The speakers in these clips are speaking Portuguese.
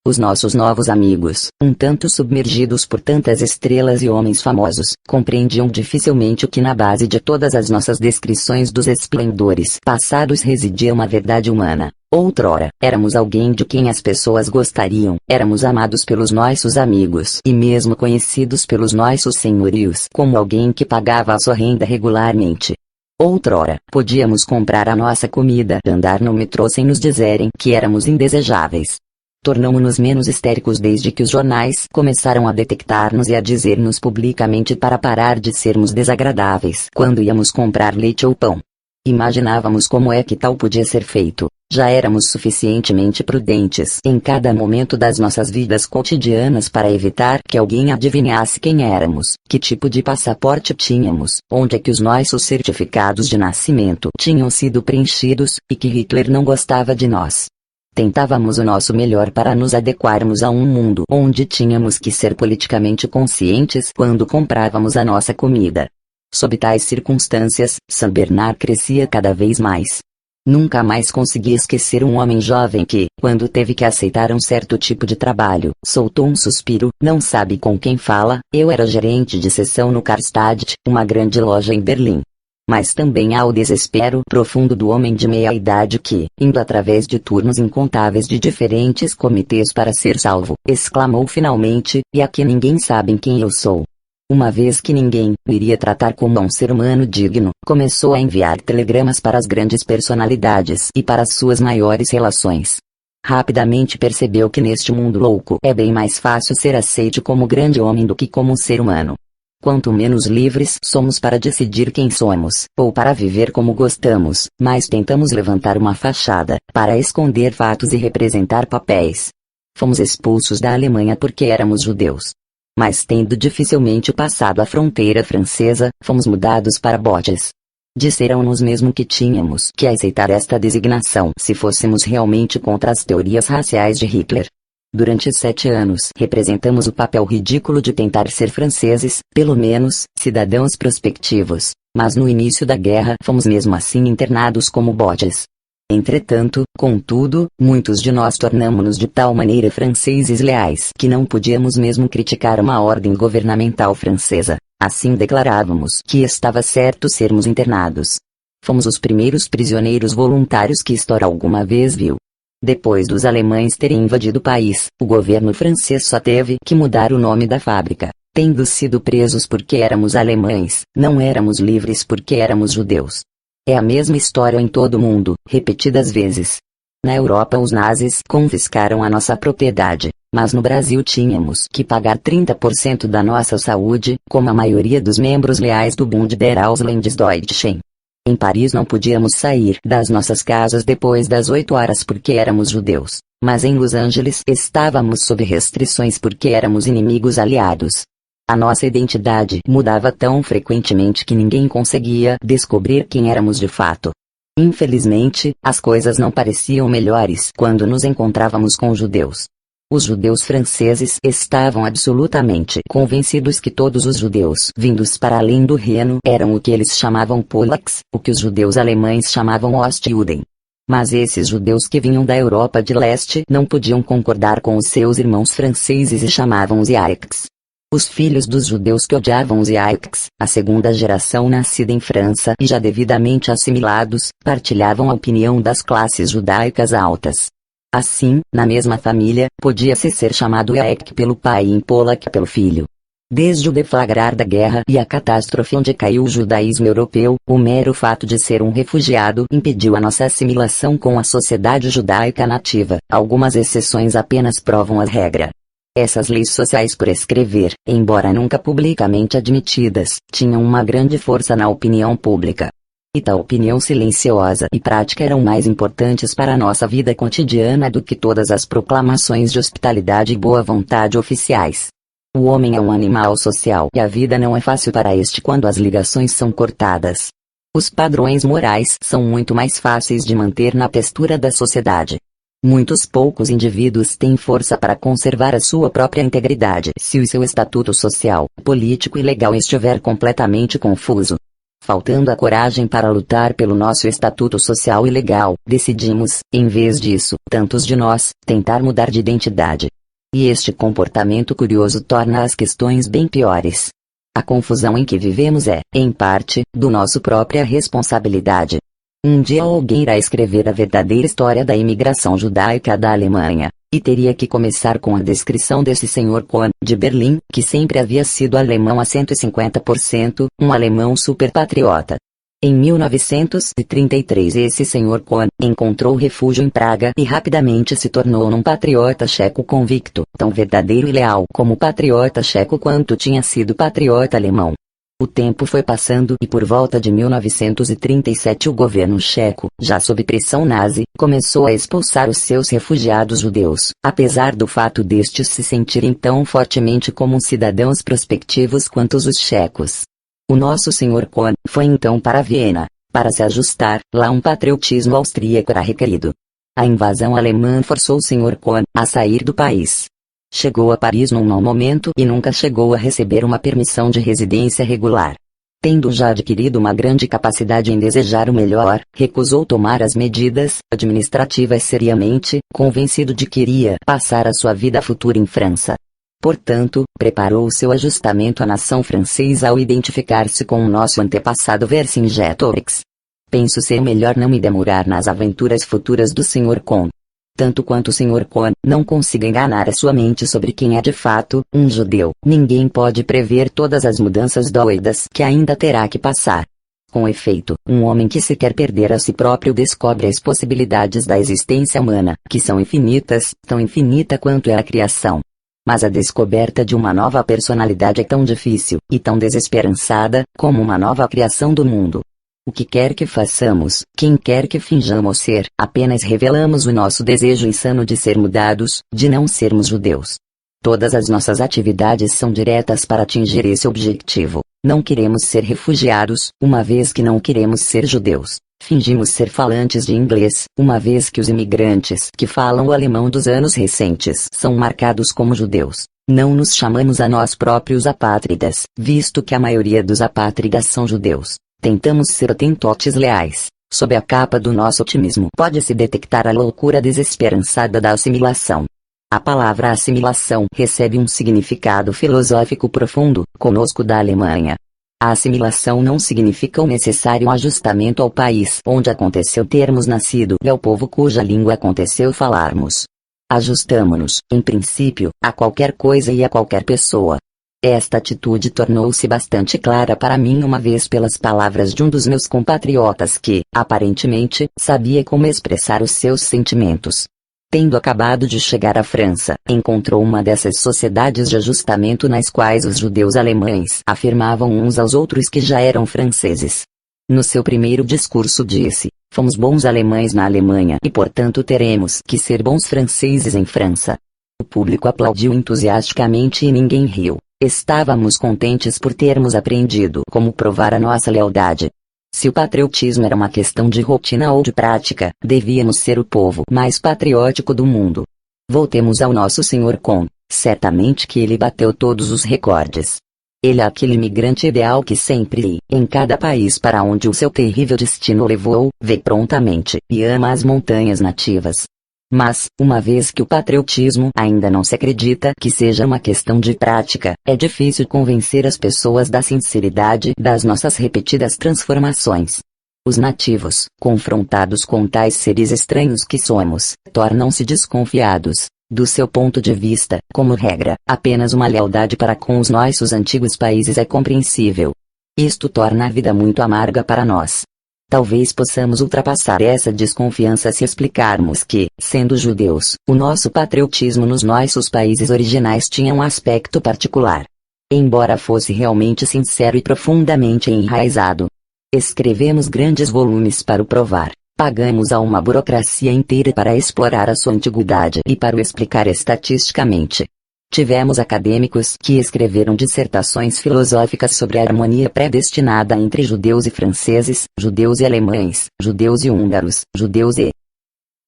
Os nossos novos amigos, um tanto submergidos por tantas estrelas e homens famosos, compreendiam dificilmente que na base de todas as nossas descrições dos esplendores passados residia uma verdade humana. Outrora, éramos alguém de quem as pessoas gostariam, éramos amados pelos nossos amigos e mesmo conhecidos pelos nossos senhorios como alguém que pagava a sua renda regularmente. Outrora, podíamos comprar a nossa comida e andar no metrô sem nos dizerem que éramos indesejáveis. Tornamo-nos menos histéricos desde que os jornais começaram a detectar-nos e a dizer-nos publicamente para parar de sermos desagradáveis quando íamos comprar leite ou pão. Imaginávamos como é que tal podia ser feito. Já éramos suficientemente prudentes em cada momento das nossas vidas cotidianas para evitar que alguém adivinhasse quem éramos, que tipo de passaporte tínhamos, onde é que os nossos certificados de nascimento tinham sido preenchidos, e que Hitler não gostava de nós. Tentávamos o nosso melhor para nos adequarmos a um mundo onde tínhamos que ser politicamente conscientes quando comprávamos a nossa comida. Sob tais circunstâncias, Saint Bernard crescia cada vez mais. Nunca mais consegui esquecer um homem jovem que, quando teve que aceitar um certo tipo de trabalho, soltou um suspiro, não sabe com quem fala. Eu era gerente de seção no Karstadt, uma grande loja em Berlim. Mas também há o desespero profundo do homem de meia-idade que, indo através de turnos incontáveis de diferentes comitês para ser salvo, exclamou finalmente, e aqui ninguém sabe quem eu sou. Uma vez que ninguém o iria tratar como um ser humano digno, começou a enviar telegramas para as grandes personalidades e para as suas maiores relações. Rapidamente percebeu que neste mundo louco é bem mais fácil ser aceito como grande homem do que como um ser humano. Quanto menos livres somos para decidir quem somos, ou para viver como gostamos, mais tentamos levantar uma fachada, para esconder fatos e representar papéis. Fomos expulsos da Alemanha porque éramos judeus. Mas tendo dificilmente passado a fronteira francesa, fomos mudados para Boches. Disseram-nos mesmo que tínhamos que aceitar esta designação se fôssemos realmente contra as teorias raciais de Hitler. Durante 7 anos representamos o papel ridículo de tentar ser franceses, pelo menos, cidadãos prospectivos, mas no início da guerra fomos mesmo assim internados como bodes. Entretanto, contudo, muitos de nós tornamo-nos de tal maneira franceses leais que não podíamos mesmo criticar uma ordem governamental francesa. Assim declarávamos que estava certo sermos internados. Fomos os primeiros prisioneiros voluntários que a história alguma vez viu. Depois dos alemães terem invadido o país, o governo francês só teve que mudar o nome da fábrica. Tendo sido presos porque éramos alemães, não éramos livres porque éramos judeus. É a mesma história em todo o mundo, repetidas vezes. Na Europa os nazis confiscaram a nossa propriedade, mas no Brasil tínhamos que pagar 30% da nossa saúde, como a maioria dos membros leais do Bund der Ausländischen. Em Paris não podíamos sair das nossas casas depois das 8 horas porque éramos judeus, mas em Los Angeles estávamos sob restrições porque éramos inimigos aliados. A nossa identidade mudava tão frequentemente que ninguém conseguia descobrir quem éramos de fato. Infelizmente, as coisas não pareciam melhores quando nos encontrávamos com judeus. Os judeus franceses estavam absolutamente convencidos que todos os judeus vindos para além do Reno eram o que eles chamavam Polacks, o que os judeus alemães chamavam Ostjuden. Mas esses judeus que vinham da Europa de Leste não podiam concordar com os seus irmãos franceses e chamavam os Yaiks. Os filhos dos judeus que odiavam os Yaiks, a segunda geração nascida em França e já devidamente assimilados, partilhavam a opinião das classes judaicas altas. Assim, na mesma família, podia-se ser chamado Yaik pelo pai e Polak pelo filho. Desde o deflagrar da guerra e a catástrofe onde caiu o judaísmo europeu, o mero fato de ser um refugiado impediu a nossa assimilação com a sociedade judaica nativa. Algumas exceções apenas provam a regra. Essas leis sociais por escrever, embora nunca publicamente admitidas, tinham uma grande força na opinião pública. E tal opinião silenciosa e prática eram mais importantes para a nossa vida cotidiana do que todas as proclamações de hospitalidade e boa vontade oficiais. O homem é um animal social e a vida não é fácil para este quando as ligações são cortadas. Os padrões morais são muito mais fáceis de manter na textura da sociedade. Muitos poucos indivíduos têm força para conservar a sua própria integridade se o seu estatuto social, político e legal estiver completamente confuso. Faltando a coragem para lutar pelo nosso estatuto social e legal, decidimos, em vez disso, tantos de nós, tentar mudar de identidade. E este comportamento curioso torna as questões bem piores. A confusão em que vivemos é, em parte, do nosso própria responsabilidade. Um dia alguém irá escrever a verdadeira história da imigração judaica da Alemanha, e teria que começar com a descrição desse Sr. Kohn, de Berlim, que sempre havia sido alemão a 150%, um alemão superpatriota. Em 1933 esse Sr. Kohn encontrou refúgio em Praga e rapidamente se tornou um patriota checo convicto, tão verdadeiro e leal como patriota checo quanto tinha sido patriota alemão. O tempo foi passando e por volta de 1937 o governo checo, já sob pressão nazi, começou a expulsar os seus refugiados judeus, apesar do fato destes se sentirem tão fortemente como cidadãos prospectivos quanto os checos. O nosso Sr. Kohn foi então para Viena, para se ajustar, lá um patriotismo austríaco era requerido. A invasão alemã forçou o Sr. Kohn a sair do país. Chegou a Paris num mau momento e nunca chegou a receber uma permissão de residência regular. Tendo já adquirido uma grande capacidade em desejar o melhor, recusou tomar as medidas administrativas seriamente, convencido de que iria passar a sua vida futura em França. Portanto, preparou o seu ajustamento à nação francesa ao identificar-se com o nosso antepassado Vercingetorix. Penso ser melhor não me demorar nas aventuras futuras do Sr. Kohn. Tanto quanto o Sr. Kohn não consiga enganar a sua mente sobre quem é de fato um judeu, ninguém pode prever todas as mudanças doidas que ainda terá que passar. Com efeito, um homem que se quer perder a si próprio descobre as possibilidades da existência humana, que são infinitas, tão infinita quanto é a criação. Mas a descoberta de uma nova personalidade é tão difícil, e tão desesperançada, como uma nova criação do mundo. O que quer que façamos, quem quer que finjamos ser, apenas revelamos o nosso desejo insano de ser mudados, de não sermos judeus. Todas as nossas atividades são diretas para atingir esse objetivo. Não queremos ser refugiados, uma vez que não queremos ser judeus. Fingimos ser falantes de inglês, uma vez que os imigrantes que falam o alemão dos anos recentes são marcados como judeus. Não nos chamamos a nós próprios apátridas, visto que a maioria dos apátridas são judeus. Tentamos ser atentotes leais. Sob a capa do nosso otimismo pode-se detectar a loucura desesperançada da assimilação. A palavra assimilação recebe um significado filosófico profundo, conosco da Alemanha. A assimilação não significa o necessário ajustamento ao país onde aconteceu termos nascido e ao povo cuja língua aconteceu falarmos. Ajustamo-nos, em princípio, a qualquer coisa e a qualquer pessoa. Esta atitude tornou-se bastante clara para mim uma vez pelas palavras de um dos meus compatriotas que, aparentemente, sabia como expressar os seus sentimentos. Tendo acabado de chegar à França, encontrou uma dessas sociedades de ajustamento nas quais os judeus alemães afirmavam uns aos outros que já eram franceses. No seu primeiro discurso disse: "Fomos bons alemães na Alemanha e portanto teremos que ser bons franceses em França." O público aplaudiu entusiasticamente e ninguém riu. Estávamos contentes por termos aprendido como provar a nossa lealdade. Se o patriotismo era uma questão de rotina ou de prática, devíamos ser o povo mais patriótico do mundo. Voltemos ao nosso Sr. Kohn. Certamente que ele bateu todos os recordes. Ele é aquele imigrante ideal que sempre, em cada país para onde o seu terrível destino levou, vê prontamente e ama as montanhas nativas. Mas, uma vez que o patriotismo ainda não se acredita que seja uma questão de prática, é difícil convencer as pessoas da sinceridade das nossas repetidas transformações. Os nativos, confrontados com tais seres estranhos que somos, tornam-se desconfiados. Do seu ponto de vista, como regra, apenas uma lealdade para com os nossos antigos países é compreensível. Isto torna a vida muito amarga para nós. Talvez possamos ultrapassar essa desconfiança se explicarmos que, sendo judeus, o nosso patriotismo nos nossos países originais tinha um aspecto particular. Embora fosse realmente sincero e profundamente enraizado. Escrevemos grandes volumes para o provar. Pagamos a uma burocracia inteira para explorar a sua antiguidade e para o explicar estatisticamente. Tivemos acadêmicos que escreveram dissertações filosóficas sobre a harmonia predestinada entre judeus e franceses, judeus e alemães, judeus e húngaros, judeus e...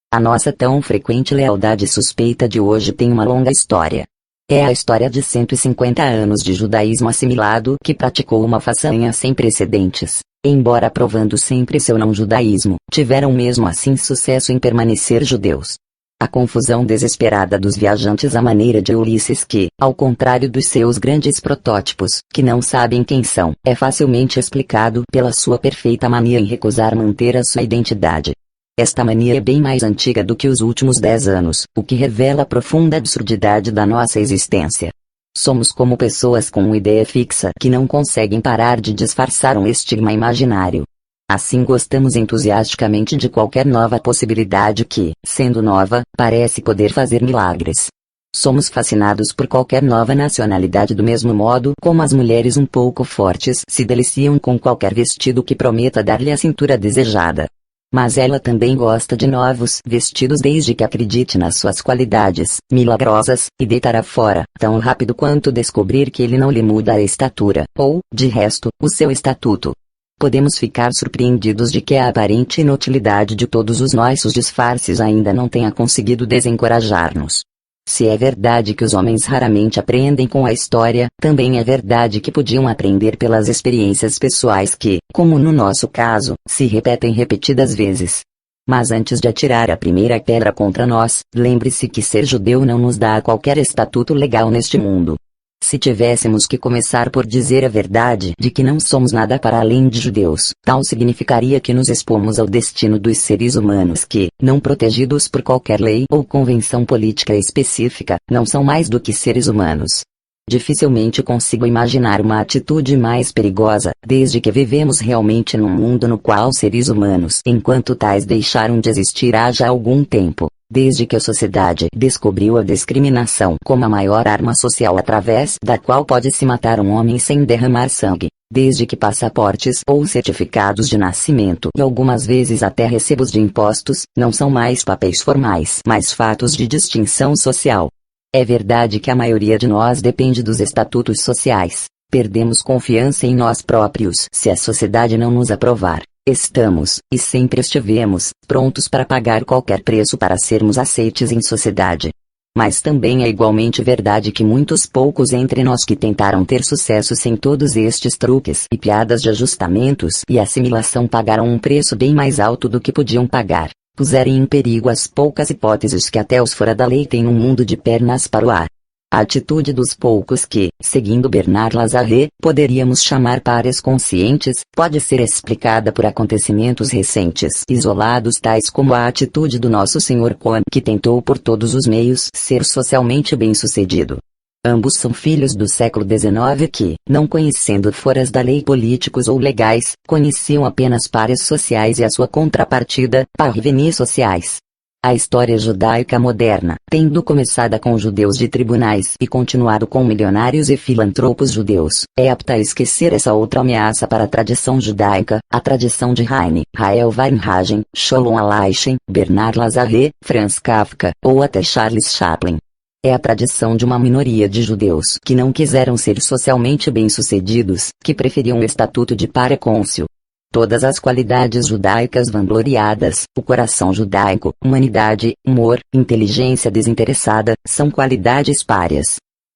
A nossa tão frequente lealdade suspeita de hoje tem uma longa história. É a história de 150 anos de judaísmo assimilado que praticou uma façanha sem precedentes. embora provando sempre seu não-judaísmo, tiveram mesmo assim sucesso em permanecer judeus. A confusão desesperada dos viajantes à maneira de Ulisses que, ao contrário dos seus grandes protótipos, que não sabem quem são, é facilmente explicado pela sua perfeita mania em recusar manter a sua identidade. Esta mania é bem mais antiga do que os últimos 10 anos, o que revela a profunda absurdidade da nossa existência. Somos como pessoas com uma ideia fixa que não conseguem parar de disfarçar um estigma imaginário. Assim gostamos entusiasticamente de qualquer nova possibilidade que, sendo nova, parece poder fazer milagres. Somos fascinados por qualquer nova nacionalidade do mesmo modo como as mulheres um pouco fortes se deliciam com qualquer vestido que prometa dar-lhe a cintura desejada. Mas ela também gosta de novos vestidos desde que acredite nas suas qualidades milagrosas, e deitará fora, tão rápido quanto descobrir que ele não lhe muda a estatura, ou, de resto, o seu estatuto. Podemos ficar surpreendidos de que a aparente inutilidade de todos os nossos disfarces ainda não tenha conseguido desencorajar-nos. Se é verdade que os homens raramente aprendem com a história, também é verdade que podiam aprender pelas experiências pessoais que, como no nosso caso, se repetem repetidas vezes. Mas antes de atirar a primeira pedra contra nós, lembre-se que ser judeu não nos dá qualquer estatuto legal neste mundo. Se tivéssemos que começar por dizer a verdade de que não somos nada para além de judeus, tal significaria que nos expomos ao destino dos seres humanos que, não protegidos por qualquer lei ou convenção política específica, não são mais do que seres humanos. Dificilmente consigo imaginar uma atitude mais perigosa, desde que vivemos realmente num mundo no qual seres humanos, enquanto tais, deixaram de existir há já algum tempo. Desde que a sociedade descobriu a discriminação como a maior arma social através da qual pode-se matar um homem sem derramar sangue, desde que passaportes ou certificados de nascimento e algumas vezes até recibos de impostos, não são mais papéis formais, mas fatos de distinção social. É verdade que a maioria de nós depende dos estatutos sociais. Perdemos confiança em nós próprios se a sociedade não nos aprovar. Estamos, e sempre estivemos, prontos para pagar qualquer preço para sermos aceites em sociedade. Mas também é igualmente verdade que muitos poucos entre nós que tentaram ter sucesso sem todos estes truques e piadas de ajustamentos e assimilação pagaram um preço bem mais alto do que podiam pagar. Puseram em perigo as poucas hipóteses que até os fora da lei têm num mundo de pernas para o ar. A atitude dos poucos que, seguindo Bernard Lazare, poderíamos chamar párias conscientes, pode ser explicada por acontecimentos recentes isolados tais como a atitude do nosso Sr. Cohen que tentou por todos os meios ser socialmente bem-sucedido. Ambos são filhos do século XIX que, não conhecendo foras da lei políticos ou legais, conheciam apenas párias sociais e a sua contrapartida, parvenis sociais. A história judaica moderna, tendo começado com judeus de tribunais e continuado com milionários e filantropos judeus, é apta a esquecer essa outra ameaça para a tradição judaica, a tradição de Heine, Rael Weinhagen, Sholom Aleichem, Bernard Lazare, Franz Kafka, ou até Charles Chaplin. É a tradição de uma minoria de judeus que não quiseram ser socialmente bem-sucedidos, que preferiam o estatuto de parecôncio. Todas as qualidades judaicas vangloriadas, o coração judaico, humanidade, humor, inteligência desinteressada, são qualidades párias.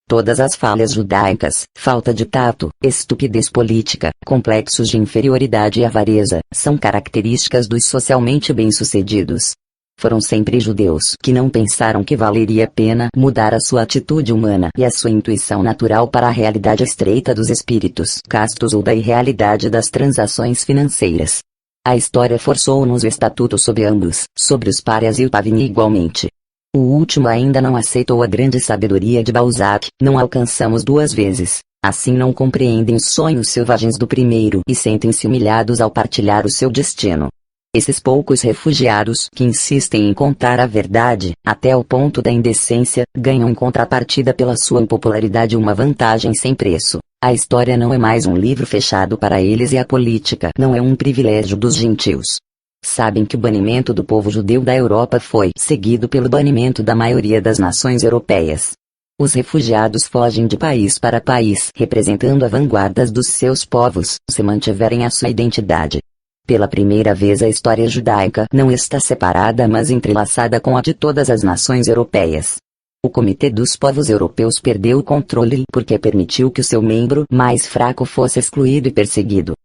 Todas as falhas judaicas, falta de tato, estupidez política, complexos de inferioridade e avareza, são características dos socialmente bem-sucedidos. Foram sempre judeus que não pensaram que valeria a pena mudar a sua atitude humana e a sua intuição natural para a realidade estreita dos espíritos castos ou da irrealidade das transações financeiras. A história forçou-nos o estatuto sobre ambos, sobre os párias e o Pavini igualmente. O último ainda não aceitou a grande sabedoria de Balzac, não alcançamos duas vezes. Assim não compreendem os sonhos selvagens do primeiro e sentem-se humilhados ao partilhar o seu destino. Esses poucos refugiados que insistem em contar a verdade, até o ponto da indecência, ganham em contrapartida pela sua impopularidade uma vantagem sem preço. A história não é mais um livro fechado para eles e a política não é um privilégio dos gentios. Sabem que o banimento do povo judeu da Europa foi seguido pelo banimento da maioria das nações europeias. Os refugiados fogem de país para país representando a vanguarda dos seus povos, se mantiverem a sua identidade. Pela primeira vez a história judaica não está separada mas entrelaçada com a de todas as nações europeias. O Comitê dos Povos Europeus perdeu o controle porque permitiu que o seu membro mais fraco fosse excluído e perseguido.